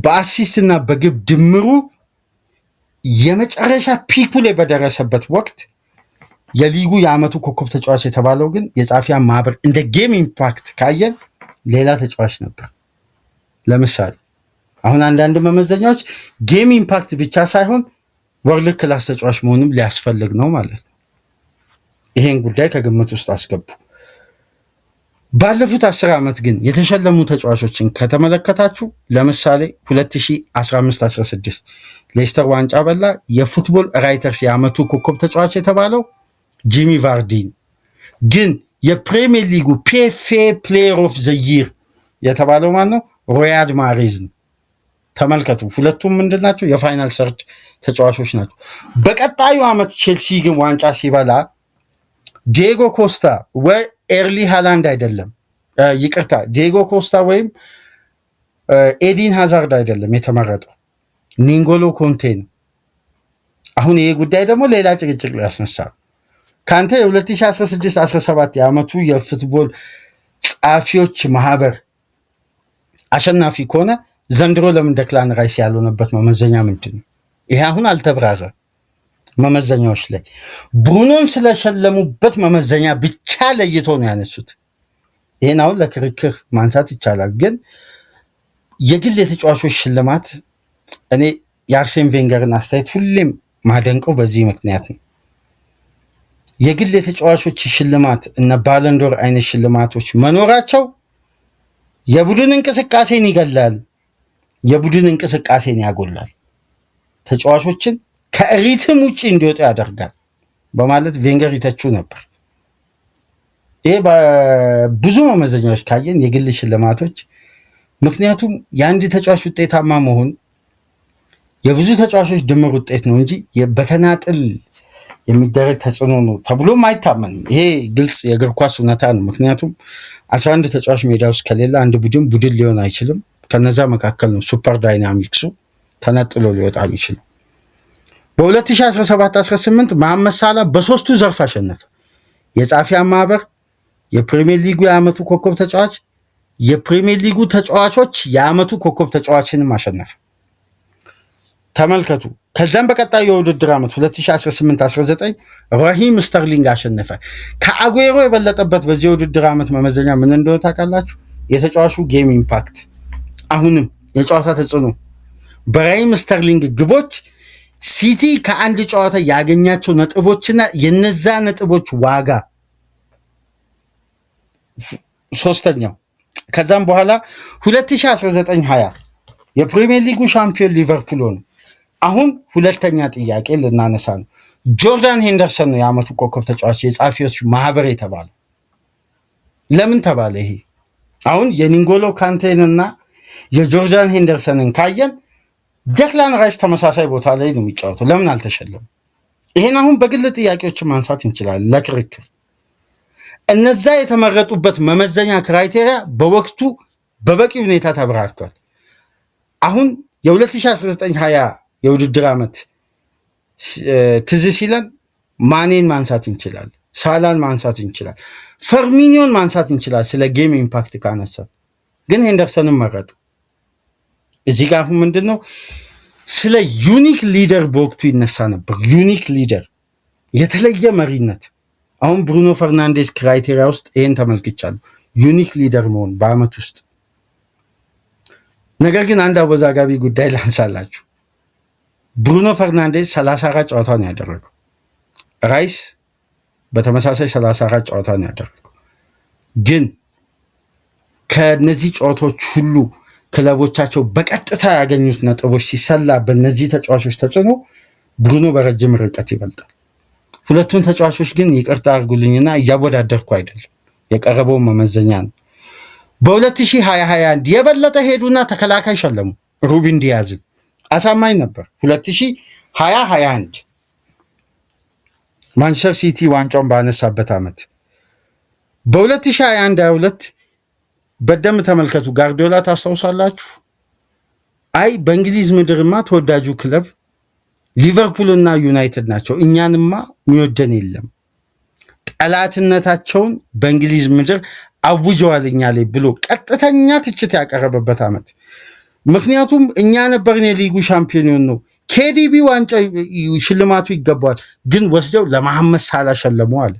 በአሲስት እና በግብ ድምሩ የመጨረሻ ፒኩ ላይ በደረሰበት ወቅት የሊጉ የዓመቱ ኮከብ ተጫዋች የተባለው ግን የጸሐፊያን ማህበር እንደ ጌም ኢምፓክት ካየን ሌላ ተጫዋች ነበር። ለምሳሌ አሁን አንዳንድ መመዘኛዎች ጌም ኢምፓክት ብቻ ሳይሆን ወርልድ ክላስ ተጫዋች መሆንም ሊያስፈልግ ነው ማለት ነው። ይሄን ጉዳይ ከግምት ውስጥ አስገቡ። ባለፉት 10 ዓመት ግን የተሸለሙ ተጫዋቾችን ከተመለከታችሁ ለምሳሌ 2015-16 ሌስተር ዋንጫ በላ። የፉትቦል ራይተርስ የዓመቱ ኮከብ ተጫዋች የተባለው ጂሚ ቫርዲን፣ ግን የፕሪሚየር ሊጉ ፒኤፍኤ ፕሌየር ኦፍ ዘ ይር የተባለው ማን ነው? ሪያድ ማህሬዝ ነው። ተመልከቱ፣ ሁለቱም ምንድን ናቸው? የፋይናል ሰርድ ተጫዋቾች ናቸው። በቀጣዩ ዓመት ቼልሲ ግን ዋንጫ ሲበላ ዲየጎ ኮስታ ወይ ኤርሊ ሃላንድ አይደለም፣ ይቅርታ፣ ዲየጎ ኮስታ ወይም ኤዲን ሃዛርድ አይደለም የተመረጠው፣ ኒንጎሎ ኮንቴ ነው። አሁን ይሄ ጉዳይ ደግሞ ሌላ ጭቅጭቅ ያስነሳል። ከአንተ የ2016-17 የዓመቱ የፉትቦል ጸሐፊዎች ማህበር አሸናፊ ከሆነ ዘንድሮ ለምን ደክላን ራይስ ያልሆነበት መመዘኛ ምንድን ነው? ይሄ አሁን አልተብራራም። መመዘኛዎች ላይ ብሩኖን ስለሸለሙበት መመዘኛ ብቻ ለይቶ ነው ያነሱት። ይህን አሁን ለክርክር ማንሳት ይቻላል። ግን የግል የተጫዋቾች ሽልማት እኔ የአርሴን ቬንገርን አስተያየት ሁሌም ማደንቀው በዚህ ምክንያት ነው። የግል የተጫዋቾች ሽልማት እነ ባለንዶር አይነት ሽልማቶች መኖራቸው የቡድን እንቅስቃሴን ይገላል፣ የቡድን እንቅስቃሴን ያጎላል፣ ተጫዋቾችን ከሪትም ውጭ እንዲወጡ ያደርጋል በማለት ቬንገር ይተቹ ነበር። ይሄ በብዙ መመዘኛዎች ካየን የግል ሽልማቶች፣ ምክንያቱም የአንድ ተጫዋች ውጤታማ መሆን የብዙ ተጫዋቾች ድምር ውጤት ነው እንጂ በተናጥል የሚደረግ ተጽዕኖ ነው ተብሎም አይታመንም። ይሄ ግልጽ የእግር ኳስ እውነታ ነው። ምክንያቱም 11 ተጫዋች ሜዳ ውስጥ ከሌለ አንድ ቡድን ሊሆን አይችልም። ከነዛ መካከል ነው ሱፐር ዳይናሚክሱ ተነጥሎ ሊወጣ የሚችለው። በ2017-18 መሐመድ ሳላ በ3ቱ ዘርፍ አሸነፈ። የጸሐፊያን ማህበር፣ የፕሪሚየር ሊጉ የዓመቱ ኮከብ ተጫዋች፣ የፕሪሚየር ሊጉ ተጫዋቾች የዓመቱ ኮከብ ተጫዋችንም አሸነፈ። ተመልከቱ። ከዛም በቀጣዩ የውድድር ዓመት 2018-19 ራሂም ስተርሊንግ አሸነፈ። ከአጉዌሮ የበለጠበት በዚህ የውድድር ዓመት መመዘኛ ምን እንደሆነ ታውቃላችሁ? የተጫዋቹ ጌም ኢምፓክት፣ አሁንም የጨዋታ ተጽዕኖ። በራሂም ስተርሊንግ ግቦች ሲቲ ከአንድ ጨዋታ ያገኛቸው ነጥቦችና የነዛ ነጥቦች ዋጋ ሶስተኛው። ከዛም በኋላ 2019-20 የፕሪሚየር ሊጉ ሻምፒዮን ሊቨርፑል ሆነ። አሁን ሁለተኛ ጥያቄ ልናነሳ ነው። ጆርዳን ሄንደርሰን ነው የዓመቱ ኮከብ ተጫዋች የጸሐፊዎች ማህበር የተባለው። ለምን ተባለ? ይሄ አሁን የኒንጎሎ ካንቴንና የጆርዳን ሄንደርሰንን ካየን ደክላን ራይስ ተመሳሳይ ቦታ ላይ ነው የሚጫወተው። ለምን አልተሸለም? ይሄን አሁን በግል ጥያቄዎች ማንሳት እንችላለን ለክርክር። እነዛ የተመረጡበት መመዘኛ ክራይቴሪያ በወቅቱ በበቂ ሁኔታ ተብራርቷል። አሁን የ2019-20 የውድድር ዓመት ትዝ ሲለን ማኔን ማንሳት እንችላል፣ ሳላን ማንሳት እንችላል፣ ፈርሚኒዮን ማንሳት እንችላል። ስለ ጌም ኢምፓክት ካነሳ ግን ሄንደርሰንን መረጡ። እዚህ ጋር አሁን ምንድን ነው ስለ ዩኒክ ሊደር በወቅቱ ይነሳ ነበር። ዩኒክ ሊደር፣ የተለየ መሪነት። አሁን ብሩኖ ፈርናንዴዝ ክራይቴሪያ ውስጥ ይሄን ተመልክቻለሁ። ዩኒክ ሊደር መሆን በአመት ውስጥ ነገር ግን አንድ አወዛጋቢ ጉዳይ ላንሳላችሁ። ብሩኖ ፈርናንዴዝ 34 ጨዋታውን ያደረገው፣ ራይስ በተመሳሳይ 34 ጨዋታውን ያደረገው። ግን ከነዚህ ጨዋታዎች ሁሉ ክለቦቻቸው በቀጥታ ያገኙት ነጥቦች ሲሰላ በእነዚህ ተጫዋቾች ተጽዕኖ ብሩኖ በረጅም ርቀት ይበልጣል። ሁለቱን ተጫዋቾች ግን ይቅርታ አድርጉልኝና እያወዳደርኩ አይደለም፣ የቀረበው መመዘኛ ነው። በ2021 የበለጠ ሄዱና ተከላካይ ሸለሙ። ሩቢን ዲያዝን አሳማኝ ነበር። 2021 ማንቸስተር ሲቲ ዋንጫውን ባነሳበት ዓመት። በ2021-22 በደንብ ተመልከቱ። ጋርዲዮላ ታስታውሳላችሁ? አይ በእንግሊዝ ምድርማ ተወዳጁ ክለብ ሊቨርፑል እና ዩናይትድ ናቸው፣ እኛንማ የሚወደን የለም፣ ጠላትነታቸውን በእንግሊዝ ምድር አውጀዋል እኛ ላይ ብሎ ቀጥተኛ ትችት ያቀረበበት ዓመት። ምክንያቱም እኛ ነበርን የሊጉ ሻምፒዮን ነው፣ ኬዲቢ ዋንጫ ሽልማቱ ይገባዋል፣ ግን ወስደው ለመሐመድ ሳላ ሸለሙ አለ።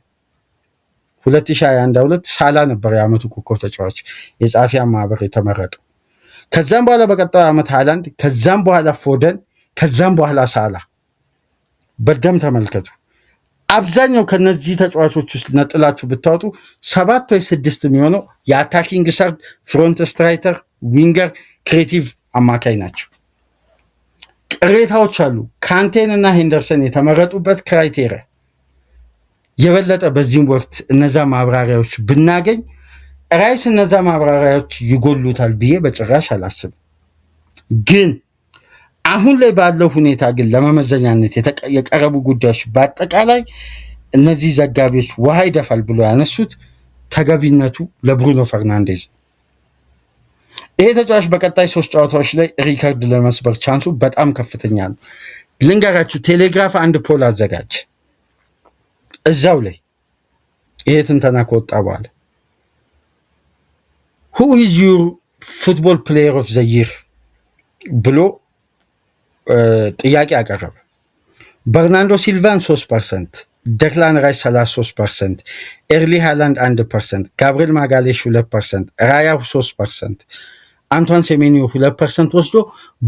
2021-22 ሳላ ነበር የዓመቱ ኮከብ ተጫዋች የጸሐፊያን ማህበር የተመረጠው። ከዛም በኋላ በቀጣዩ ዓመት ሃላንድ፣ ከዛም በኋላ ፎደን፣ ከዛም በኋላ ሳላ። በደም ተመልከቱ። አብዛኛው ከነዚህ ተጫዋቾች ውስጥ ነጥላችሁ ብታወጡ 7 ወይ 6 የሚሆነው የአታኪንግ ሰርድ፣ ፍሮንት ስትራይተር፣ ዊንገር፣ ክሬቲቭ አማካይ ናቸው። ቅሬታዎች አሉ። ካንቴን እና ሄንደርሰን የተመረጡበት ክራይቴሪያ የበለጠ በዚህም ወቅት እነዛ ማብራሪያዎች ብናገኝ ራይስ እነዛ ማብራሪያዎች ይጎሉታል ብዬ በጭራሽ አላስብም። ግን አሁን ላይ ባለው ሁኔታ ግን ለመመዘኛነት የቀረቡ ጉዳዮች በአጠቃላይ እነዚህ ዘጋቢዎች ውሃ ይደፋል ብሎ ያነሱት ተገቢነቱ ለብሩኖ ፈርናንዴዝ ነው። ይሄ ተጫዋች በቀጣይ 3 ጨዋታዎች ላይ ሪከርድ ለመስበር ቻንሱ በጣም ከፍተኛ ነው። ልንገራችሁ፣ ቴሌግራፍ አንድ ፖል አዘጋጅ። እዛው ላይ ይሄ ትንተና ከወጣ በኋላ who is your football player of the year ብሎ ጥያቄ አቀረበ። በርናንዶ ሲልቫን 3%፣ ደክላን ራይስ 33%፣ ኤርሊ ሃላንድ 1%፣ ጋብሪኤል ማጋሌሽ 2%፣ ራያው 3%፣ አንቷን ሴሜኒዮ 2% ወስዶ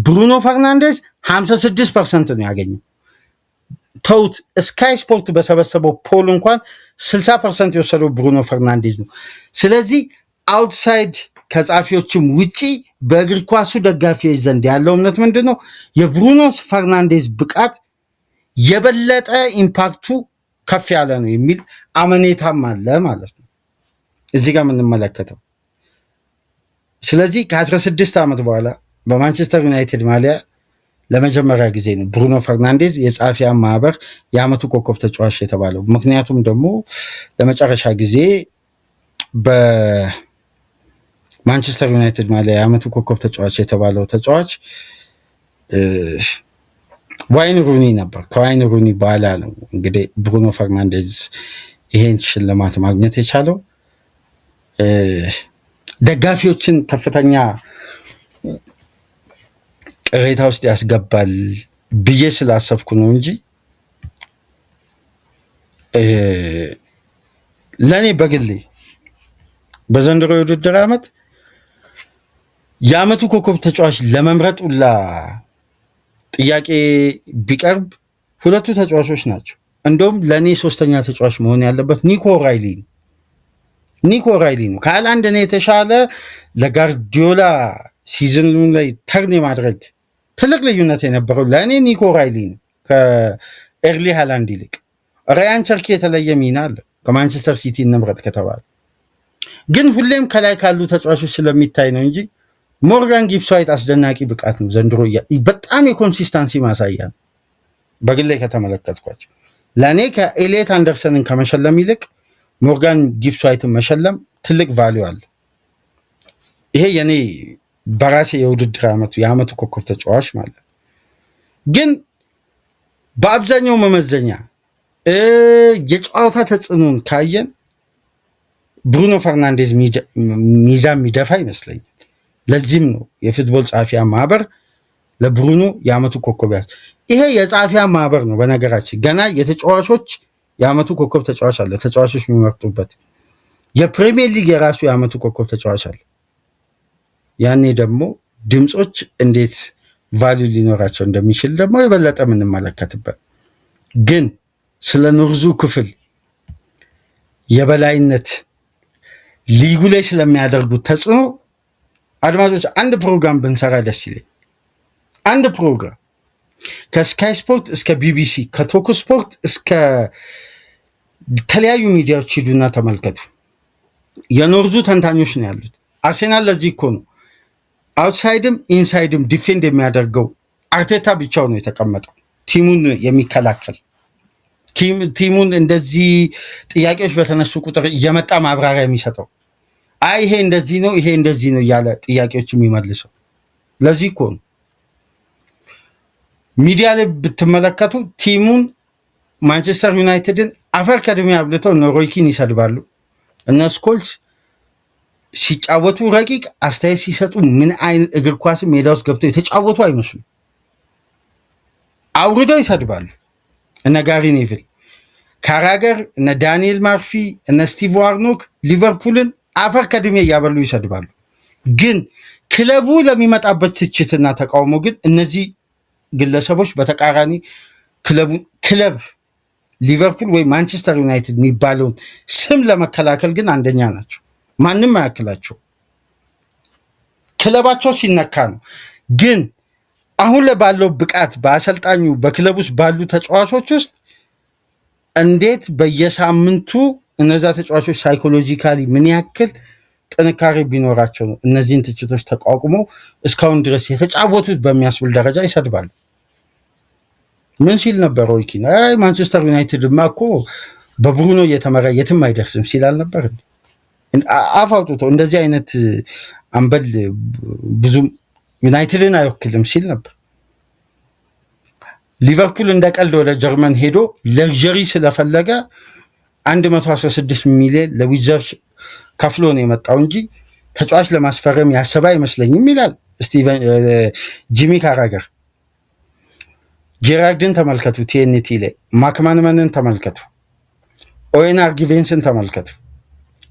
ብሩኖ ፈርናንዴዝ 56% ነው ያገኘው። ተውት፣ ስካይ ስፖርት በሰበሰበው ፖል እንኳን 60% የወሰደው ብሩኖ ፈርናንዴዝ ነው። ስለዚህ አውትሳይድ ከጻፊዎችም ውጪ በእግር ኳሱ ደጋፊዎች ዘንድ ያለው እምነት ምንድን ነው? የብሩኖ ፈርናንዴዝ ብቃት የበለጠ ኢምፓክቱ ከፍ ያለ ነው የሚል አመኔታም አለ ማለት ነው እዚህ ጋር የምንመለከተው። ስለዚህ ከ16 ዓመት በኋላ በማንቸስተር ዩናይትድ ማሊያ ለመጀመሪያ ጊዜ ነው ብሩኖ ፈርናንዴዝ የጸሐፊያን ማህበር የዓመቱ ኮከብ ተጫዋች የተባለው። ምክንያቱም ደግሞ ለመጨረሻ ጊዜ በማንቸስተር ዩናይትድ ማሊያ የዓመቱ ኮከብ ተጫዋች የተባለው ተጫዋች ዋይን ሩኒ ነበር። ከዋይን ሩኒ በኋላ ነው እንግዲህ ብሩኖ ፈርናንዴዝ ይሄን ሽልማት ማግኘት የቻለው። ደጋፊዎችን ከፍተኛ ቅሬታ ውስጥ ያስገባል ብዬ ስላሰብኩ ነው እንጂ ለእኔ በግሌ በዘንድሮ የውድድር ዓመት የዓመቱ ኮከብ ተጫዋች ለመምረጥ ሁላ ጥያቄ ቢቀርብ ሁለቱ ተጫዋቾች ናቸው። እንደውም ለእኔ 3ኛ ተጫዋች መሆን ያለበት ኒኮ ራይሊ ነው። ኒኮ ራይሊ ነው ከሃላንድ እኔ የተሻለ ለጋርዲዮላ ሲዝኑ ላይ ተርን የማድረግ ትልቅ ልዩነት የነበረው ለእኔ ኒኮ ራይሊ ነው ከኤርሊ ሃላንድ ይልቅ። ራያን ቸርኪ የተለየ ሚና አለ ከማንቸስተር ሲቲ እንምረጥ ከተባለ። ግን ሁሌም ከላይ ካሉ ተጫዋቾች ስለሚታይ ነው እንጂ ሞርጋን ጊብስ ዋይት አስደናቂ ብቃት ነው ዘንድሮ። በጣም የኮንሲስታንሲ ማሳያ ነው በግሌ ከተመለከትኳቸው። ለእኔ ከኤሌት አንደርሰንን ከመሸለም ይልቅ ሞርጋን ጊብስ ዋይትን መሸለም ትልቅ ቫሊዩ አለ። ይሄ የኔ በራሴ የውድድር ዓመቱ የዓመቱ ኮከብ ተጫዋች ማለት። ግን በአብዛኛው መመዘኛ የጨዋታ ተጽዕኖን ካየን ብሩኖ ፈርናንዴዝ ሚዛን የሚደፋ ይመስለኛል። ለዚህም ነው የፉትቦል ጸሐፊያን ማህበር ለብሩኖ የዓመቱ ኮከብ ያዝ። ይሄ የጸሐፊያን ማህበር ነው በነገራችን። ገና የተጫዋቾች የዓመቱ ኮከብ ተጫዋች አለ፣ ተጫዋቾች የሚመርጡበት። የፕሪሚየር ሊግ የራሱ የዓመቱ ኮከብ ተጫዋች አለ። ያኔ ደግሞ ድምጾች እንዴት ቫልዩ ሊኖራቸው እንደሚችል ደግሞ የበለጠ የምንመለከትበት ግን ስለ ኖርዙ ክፍል የበላይነት ሊጉ ላይ ስለሚያደርጉት ተጽዕኖ አድማጮች አንድ ፕሮግራም ብንሰራ ደስ ይለኝ። አንድ ፕሮግራም ከስካይ ስፖርት እስከ ቢቢሲ ከቶክ ስፖርት እስከ ተለያዩ ሚዲያዎች ሂዱና ተመልከቱ። የኖርዙ ተንታኞች ነው ያሉት። አርሴናል ለዚህ እኮ ነው አውትሳይድም ኢንሳይድም ዲፌንድ የሚያደርገው አርቴታ ብቻው ነው የተቀመጠው ቲሙን የሚከላከል ቲሙን እንደዚህ ጥያቄዎች በተነሱ ቁጥር እየመጣ ማብራሪያ የሚሰጠው አይ ይሄ እንደዚህ ነው ይሄ እንደዚህ ነው እያለ ጥያቄዎች የሚመልሰው ለዚህ እኮ ነው። ሚዲያ ላይ ብትመለከቱ ቲሙን ማንቸስተር ዩናይትድን አፈር ከድሜ አብልተው እነ ሮይኪን ይሰድባሉ። እነ ስኮልስ ሲጫወቱ ረቂቅ አስተያየት ሲሰጡ ምን አይነት እግር ኳስ ሜዳ ውስጥ ገብተው የተጫወቱ አይመስሉም። አውርደው ይሰድባሉ። እነ ጋሪ ኔቪል፣ ካራገር፣ እነ ዳንኤል ማርፊ፣ እነ ስቲቭ ዋርኖክ ሊቨርፑልን አፈር ከድሜ እያበሉ ይሰድባሉ። ግን ክለቡ ለሚመጣበት ትችትና ተቃውሞ ግን እነዚህ ግለሰቦች በተቃራኒ ክለብ ሊቨርፑል ወይ ማንቸስተር ዩናይትድ የሚባለውን ስም ለመከላከል ግን አንደኛ ናቸው። ማንም አያክላቸው። ክለባቸው ሲነካ ነው። ግን አሁን ላይ ባለው ብቃት በአሰልጣኙ በክለብ ውስጥ ባሉ ተጫዋቾች ውስጥ እንዴት በየሳምንቱ እነዛ ተጫዋቾች ሳይኮሎጂካሊ ምን ያክል ጥንካሬ ቢኖራቸው ነው እነዚህን ትችቶች ተቋቁመው እስካሁን ድረስ የተጫወቱት በሚያስብል ደረጃ ይሰድባሉ። ምን ሲል ነበር ሮይኪን? አይ ማንቸስተር ዩናይትድማ እኮ በብሩኖ እየተመራ የትም አይደርስም ሲል አልነበር? አፍ አውጥቶ እንደዚህ አይነት አምበል ብዙም ዩናይትድን አይወክልም ሲል ነበር። ሊቨርፑል እንደ ቀልድ ወደ ጀርመን ሄዶ ለግዠሪ ስለፈለገ 116 ሚሊዮን ለዊዘርስ ከፍሎ ነው የመጣው እንጂ ተጫዋች ለማስፈረም ያሰበ አይመስለኝም ይላል ጂሚ ካራገር። ጄራርድን ተመልከቱ፣ ቲኤንቲ ላይ ማክማንመንን ተመልከቱ፣ ኦዌናር ጊቬንስን ተመልከቱ፣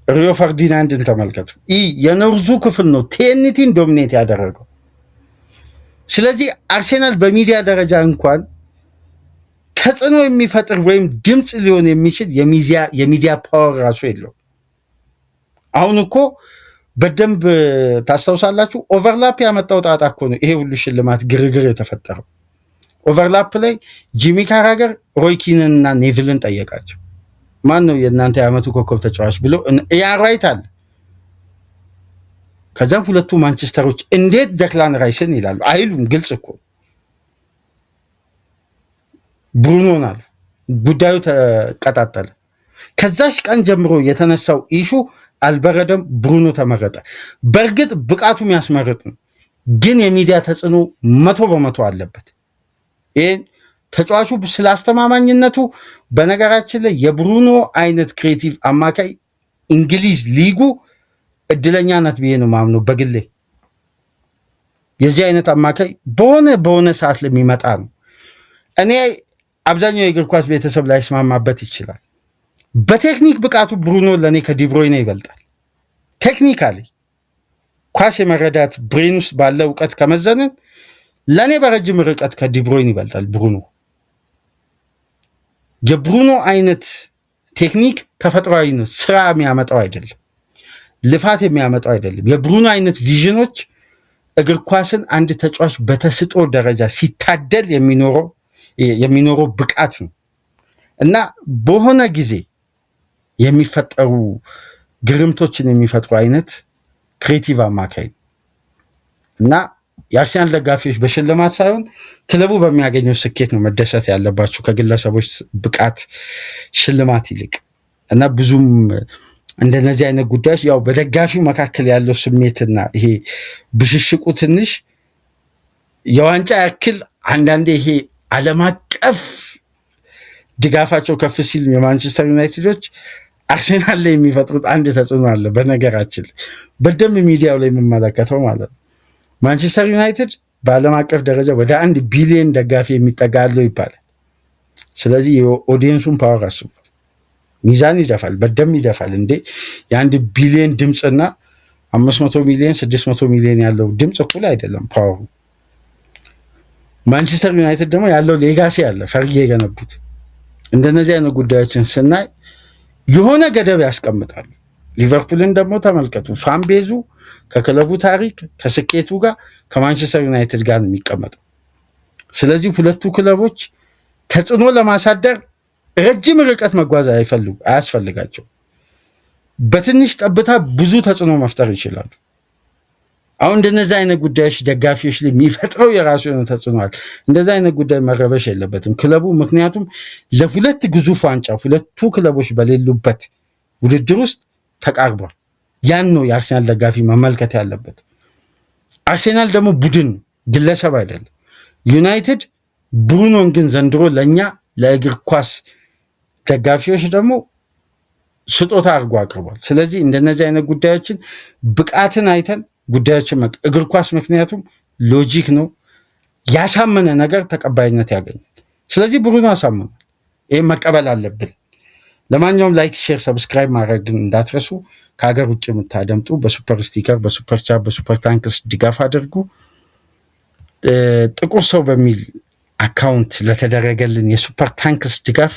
ሪዮ ፈርዲናንድን ተመልከቱ። ይህ የኖርዙ ክፍል ነው ቲኤንቲን ዶሚኔት ያደረገው። ስለዚህ አርሴናል በሚዲያ ደረጃ እንኳን ተጽዕኖ የሚፈጥር ወይም ድምፅ ሊሆን የሚችል የሚዲያ ፓወር ራሱ የለው። አሁን እኮ በደንብ ታስታውሳላችሁ፣ ኦቨርላፕ ያመጣው ጣጣ እኮ ነው ይሄ ሁሉ ሽልማት ግርግር የተፈጠረው። ኦቨርላፕ ላይ ጂሚ ካራገር ሮይኪንና ኔቪልን ጠየቃቸው። ማን ነው የእናንተ የዓመቱ ኮከብ ተጫዋች ብሎ ያራይት አለ። ከዛም ሁለቱ ማንቸስተሮች እንዴት ደክላን ራይስን ይላሉ አይሉም። ግልጽ እኮ ብሩኖን አሉ። ጉዳዩ ተቀጣጠለ። ከዛሽ ቀን ጀምሮ የተነሳው ኢሹ አልበረደም። ብሩኖ ተመረጠ። በእርግጥ ብቃቱ የሚያስመርጥ ነው፣ ግን የሚዲያ ተጽዕኖ 100% አለበት። ይህን ተጫዋቹ ስለ አስተማማኝነቱ በነገራችን ላይ የብሩኖ አይነት ክሬቲቭ አማካይ እንግሊዝ ሊጉ እድለኛ ናት ብዬ ነው ማምነው በግሌ። የዚህ አይነት አማካይ በሆነ ሰዓት ለሚመጣ ነው። እኔ አብዛኛው የእግር ኳስ ቤተሰብ ላይ ስማማበት ይችላል። በቴክኒክ ብቃቱ ብሩኖ ለእኔ ከዲብሮይነ ይበልጣል። ቴክኒካሊ ኳስ የመረዳት ብሬን ውስጥ ባለ እውቀት ከመዘንን ለእኔ በረጅም ርቀት ከዲብሮይን ይበልጣል ብሩኖ። የብሩኖ አይነት ቴክኒክ ተፈጥሯዊ ነው፣ ስራ የሚያመጣው አይደለም፣ ልፋት የሚያመጣው አይደለም። የብሩኖ አይነት ቪዥኖች እግር ኳስን አንድ ተጫዋች በተስጦ ደረጃ ሲታደል የሚኖረው ብቃት ነው እና በሆነ ጊዜ የሚፈጠሩ ግርምቶችን የሚፈጥሩ አይነት ክሬቲቭ አማካይ እና የአርሰናል ደጋፊዎች በሽልማት ሳይሆን ክለቡ በሚያገኘው ስኬት ነው መደሰት ያለባቸው ከግለሰቦች ብቃት ሽልማት ይልቅ እና ብዙም እንደነዚህ አይነት ጉዳዮች ያው በደጋፊው መካከል ያለው ስሜትና ይሄ ብሽሽቁ ትንሽ የዋንጫ ያክል አንዳንዴ ይሄ ዓለም አቀፍ ድጋፋቸው ከፍ ሲል የማንቸስተር ዩናይትዶች አርሴናል ላይ የሚፈጥሩት አንድ ተጽዕኖ አለ። በነገራችን በደንብ ሚዲያው ላይ የምመለከተው ማለት ነው ማንቸስተር ዩናይትድ በዓለም አቀፍ ደረጃ ወደ 1 ቢሊዮን ደጋፊ የሚጠጋ አለው ይባላል። ስለዚህ የኦዲየንሱን ፓወር አስቡት። ሚዛን ይደፋል፣ በደንብ ይደፋል። እንዴ የ1 ቢሊዮን ድምፅና 500 ሚሊዮን 600 ሚሊዮን ያለው ድምፅ እኩል አይደለም ፓወሩ። ማንቸስተር ዩናይትድ ደግሞ ያለው ሌጋሲ አለ ፈርጌ የገነቡት። እንደነዚህ አይነት ጉዳዮችን ስናይ የሆነ ገደብ ያስቀምጣሉ። ሊቨርፑልን ደግሞ ተመልከቱ። ፋን ቤዙ ከክለቡ ታሪክ ከስኬቱ ጋር ከማንቸስተር ዩናይትድ ጋር ነው የሚቀመጠው። ስለዚህ ሁለቱ ክለቦች ተጽዕኖ ለማሳደር ረጅም ርቀት መጓዝ አያስፈልጋቸው። በትንሽ ጠብታ ብዙ ተጽዕኖ መፍጠር ይችላሉ። አሁን እንደነዚህ አይነት ጉዳዮች ደጋፊዎች ላይ የሚፈጥረው የራሱ የሆነ ተጽዕኖ አለ። እንደዚህ አይነት ጉዳይ መረበሽ የለበትም ክለቡ። ምክንያቱም ለሁለት ግዙፍ ዋንጫ ሁለቱ ክለቦች በሌሉበት ውድድር ውስጥ ተቃርቧል። ያን ነው የአርሴናል ደጋፊ መመልከት ያለበት። አርሴናል ደግሞ ቡድን ግለሰብ አይደለም። ዩናይትድ ብሩኖን ግን ዘንድሮ ለእኛ ለእግር ኳስ ደጋፊዎች ደግሞ ስጦታ አድርጎ አቅርቧል። ስለዚህ እንደነዚህ አይነት ጉዳዮችን ብቃትን አይተን ጉዳዮችን እግር ኳስ ምክንያቱም ሎጂክ ነው። ያሳመነ ነገር ተቀባይነት ያገኛል። ስለዚህ ብሩኖ አሳምኗል። ይህ መቀበል አለብን። ለማንኛውም ላይክ፣ ሼር፣ ሰብስክራይብ ማድረግን እንዳትረሱ። ከሀገር ውጭ የምታደምጡ በሱፐር ስቲከር፣ በሱፐር ቻት፣ በሱፐር ታንክስ ድጋፍ አድርጉ። ጥቁር ሰው በሚል አካውንት ለተደረገልን የሱፐር ታንክስ ድጋፍ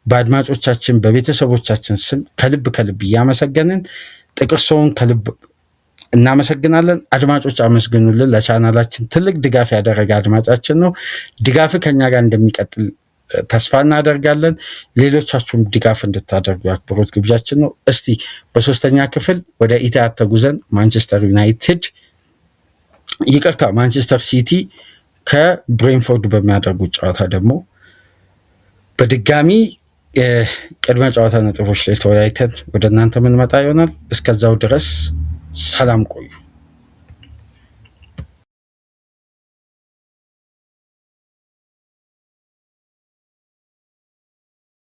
በአድማጮቻችን በቤተሰቦቻችን ስም ከልብ እያመሰገንን ጥቁር ሰውን ከልብ እናመሰግናለን። አድማጮች አመስግኑልን። ለቻናላችን ትልቅ ድጋፍ ያደረገ አድማጫችን ነው። ድጋፍ ከኛ ጋር እንደሚቀጥል ተስፋ እናደርጋለን። ሌሎቻችሁም ድጋፍ እንድታደርጉ የአክብሮት ግብዣችን ነው። እስቲ በሶስተኛ ክፍል ወደ ኢቲሃድ ተጉዘን ማንቸስተር ሲቲ ከብሬንፎርድ በሚያደርጉት ጨዋታ ደግሞ በድጋሚ ቅድመ ጨዋታ ነጥቦች ላይ ተወያይተን ወደ እናንተ የምንመጣ ይሆናል። እስከዛው ድረስ ሰላም ቆዩ።